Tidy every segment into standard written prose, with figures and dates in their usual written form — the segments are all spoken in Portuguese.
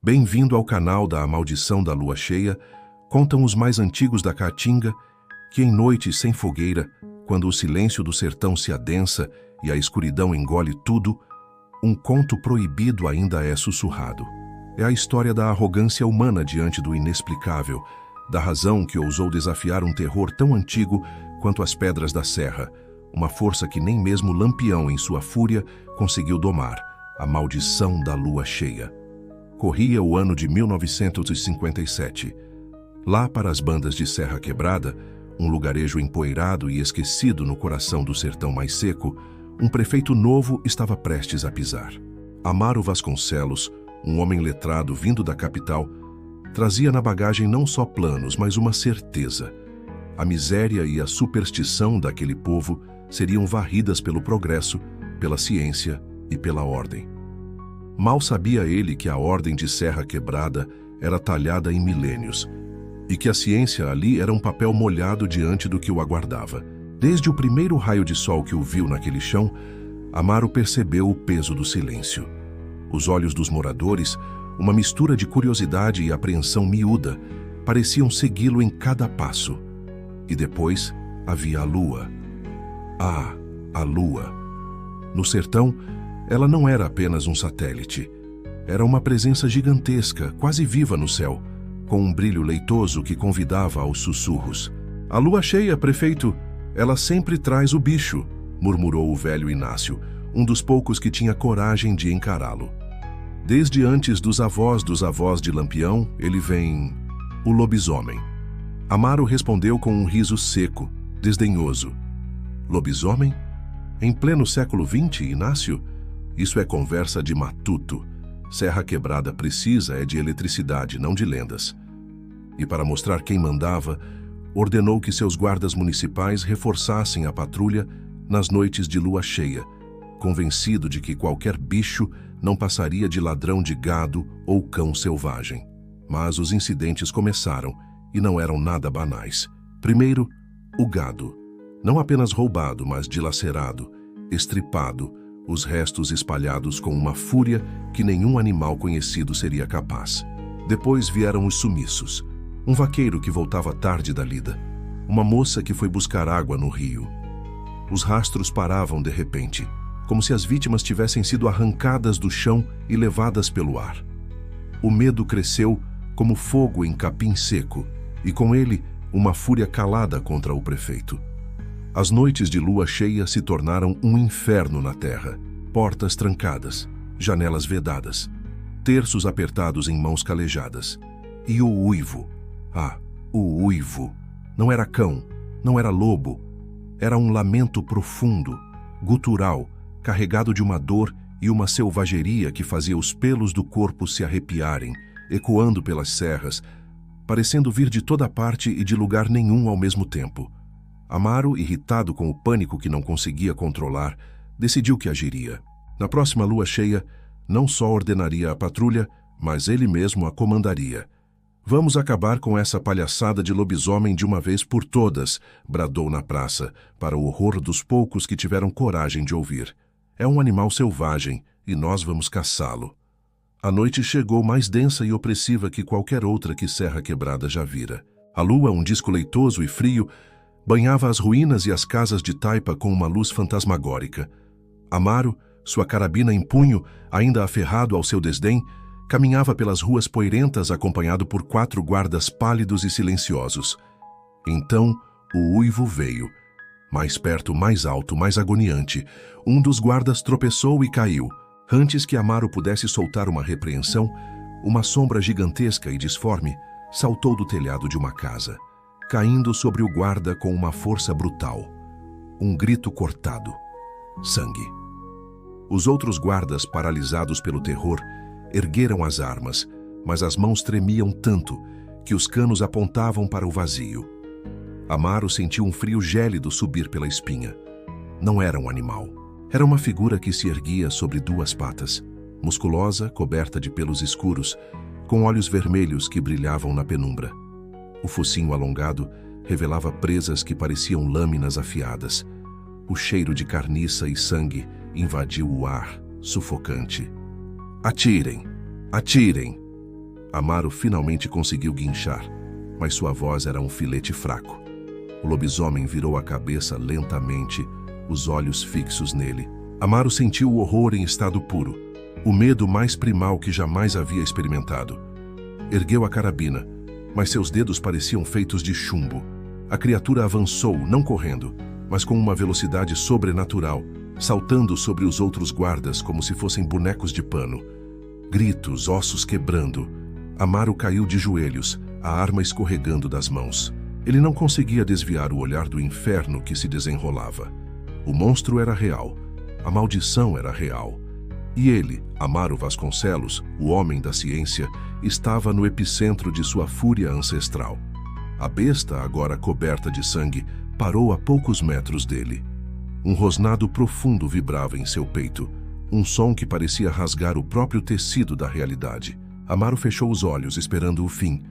Bem-vindo ao canal da A Maldição da Lua Cheia. Contam os mais antigos da Caatinga que em noites sem fogueira, quando o silêncio do sertão se adensa e a escuridão engole tudo, um conto proibido ainda é sussurrado. É a história da arrogância humana diante do inexplicável, da razão que ousou desafiar um terror tão antigo quanto as pedras da serra, uma força que nem mesmo Lampião, em sua fúria, conseguiu domar, a maldição da Lua Cheia. Corria o ano de 1957. Lá para as bandas de Serra Quebrada, um lugarejo empoeirado e esquecido no coração do sertão mais seco, um prefeito novo estava prestes a pisar. Amaro Vasconcelos, um homem letrado vindo da capital, trazia na bagagem não só planos, mas uma certeza. A miséria e a superstição daquele povo seriam varridas pelo progresso, pela ciência e pela ordem. Mal sabia ele que a ordem de Serra Quebrada era talhada em milênios e que a ciência ali era um papel molhado diante do que o aguardava. Desde o primeiro raio de sol que o viu naquele chão, Amaro percebeu o peso do silêncio. Os olhos dos moradores, uma mistura de curiosidade e apreensão miúda, pareciam segui-lo em cada passo. E depois havia a lua. Ah, a lua! No sertão, ela não era apenas um satélite. Era uma presença gigantesca, quase viva no céu, com um brilho leitoso que convidava aos sussurros. "A lua cheia, prefeito, ela sempre traz o bicho", murmurou o velho Inácio, um dos poucos que tinha coragem de encará-lo. Desde antes dos avós de Lampião, ele vem... o lobisomem. Amaro respondeu com um riso seco, desdenhoso. Lobisomem? Em pleno século XX, Inácio? Isso é conversa de matuto. Serra Quebrada precisa é de eletricidade, não de lendas. E para mostrar quem mandava, ordenou que seus guardas municipais reforçassem a patrulha nas noites de lua cheia, convencido de que qualquer bicho não passaria de ladrão de gado ou cão selvagem. Mas os incidentes começaram e não eram nada banais. Primeiro, o gado. Não apenas roubado, mas dilacerado, estripado, os restos espalhados com uma fúria que nenhum animal conhecido seria capaz. Depois vieram os sumiços. Um vaqueiro que voltava tarde da lida. Uma moça que foi buscar água no rio. Os rastros paravam de repente, como se as vítimas tivessem sido arrancadas do chão e levadas pelo ar. O medo cresceu como fogo em capim seco, e com ele uma fúria calada contra o prefeito. As noites de lua cheia se tornaram um inferno na terra. Portas trancadas, janelas vedadas, terços apertados em mãos calejadas. E o uivo. Ah, o uivo. Não era cão, não era lobo. Era um lamento profundo, gutural, carregado de uma dor e uma selvageria que fazia os pelos do corpo se arrepiarem, ecoando pelas serras, parecendo vir de toda parte e de lugar nenhum ao mesmo tempo. Amaro, irritado com o pânico que não conseguia controlar, decidiu que agiria. Na próxima lua cheia, não só ordenaria a patrulha, mas ele mesmo a comandaria. "Vamos acabar com essa palhaçada de lobisomem de uma vez por todas", bradou na praça, para o horror dos poucos que tiveram coragem de ouvir. "É um animal selvagem e nós vamos caçá-lo." A noite chegou mais densa e opressiva que qualquer outra que Serra Quebrada já vira. A lua, um disco leitoso e frio, banhava as ruínas e as casas de taipa com uma luz fantasmagórica. Amaro, sua carabina em punho, ainda aferrado ao seu desdém, caminhava pelas ruas poeirentas acompanhado por 4 guardas pálidos e silenciosos. Então, o uivo veio. Mais perto, mais alto, mais agoniante. Um dos guardas tropeçou e caiu. Antes que Amaro pudesse soltar uma repreensão, uma sombra gigantesca e disforme saltou do telhado de uma casa, caindo sobre o guarda com uma força brutal. Um grito cortado. Sangue. Os outros guardas, paralisados pelo terror, ergueram as armas, mas as mãos tremiam tanto que os canos apontavam para o vazio. Amaro sentiu um frio gélido subir pela espinha. Não era um animal. Era uma figura que se erguia sobre 2 patas, musculosa, coberta de pelos escuros, com olhos vermelhos que brilhavam na penumbra. O focinho alongado revelava presas que pareciam lâminas afiadas. O cheiro de carniça e sangue invadiu o ar, sufocante. "Atirem! Atirem!" Amaro finalmente conseguiu guinchar, mas sua voz era um filete fraco. O lobisomem virou a cabeça lentamente, os olhos fixos nele. Amaro sentiu o horror em estado puro, o medo mais primal que jamais havia experimentado. Ergueu a carabina, mas seus dedos pareciam feitos de chumbo. A criatura avançou, não correndo, mas com uma velocidade sobrenatural, saltando sobre os outros guardas como se fossem bonecos de pano. Gritos, ossos quebrando. Amaro caiu de joelhos, a arma escorregando das mãos. Ele não conseguia desviar o olhar do inferno que se desenrolava. O monstro era real. A maldição era real. E ele, Amaro Vasconcelos, o homem da ciência, estava no epicentro de sua fúria ancestral. A besta, agora coberta de sangue, parou a poucos metros dele. Um rosnado profundo vibrava em seu peito, um som que parecia rasgar o próprio tecido da realidade. Amaro fechou os olhos, esperando o fim,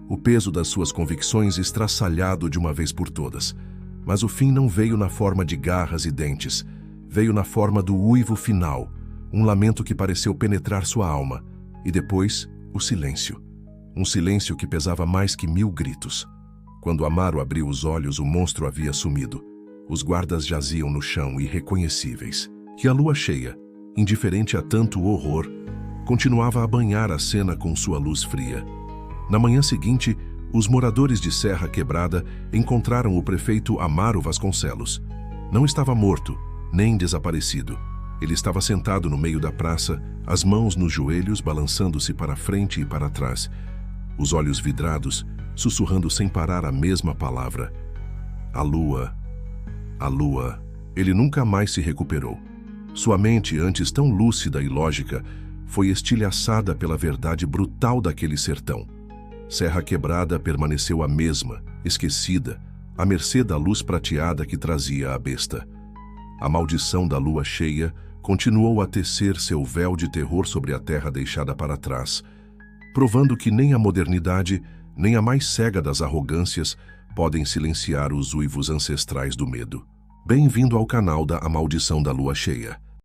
o peso das suas convicções estraçalhado de uma vez por todas. Mas o fim não veio na forma de garras e dentes, veio na forma do uivo final, um lamento que pareceu penetrar sua alma, e depois, o silêncio. Um silêncio que pesava mais que 1000 gritos. Quando Amaro abriu os olhos, o monstro havia sumido. Os guardas jaziam no chão, irreconhecíveis. E a lua cheia, indiferente a tanto horror, continuava a banhar a cena com sua luz fria. Na manhã seguinte, os moradores de Serra Quebrada encontraram o prefeito Amaro Vasconcelos. Não estava morto, nem desaparecido. Ele estava sentado no meio da praça, as mãos nos joelhos, balançando-se para frente e para trás, os olhos vidrados, sussurrando sem parar a mesma palavra. A lua. A lua. Ele nunca mais se recuperou. Sua mente, antes tão lúcida e lógica, foi estilhaçada pela verdade brutal daquele sertão. Serra Quebrada permaneceu a mesma, esquecida, à mercê da luz prateada que trazia a besta. A maldição da lua cheia continuou a tecer seu véu de terror sobre a terra deixada para trás, provando que nem a modernidade, nem a mais cega das arrogâncias podem silenciar os uivos ancestrais do medo. Bem-vindo ao canal da A Maldição da Lua Cheia.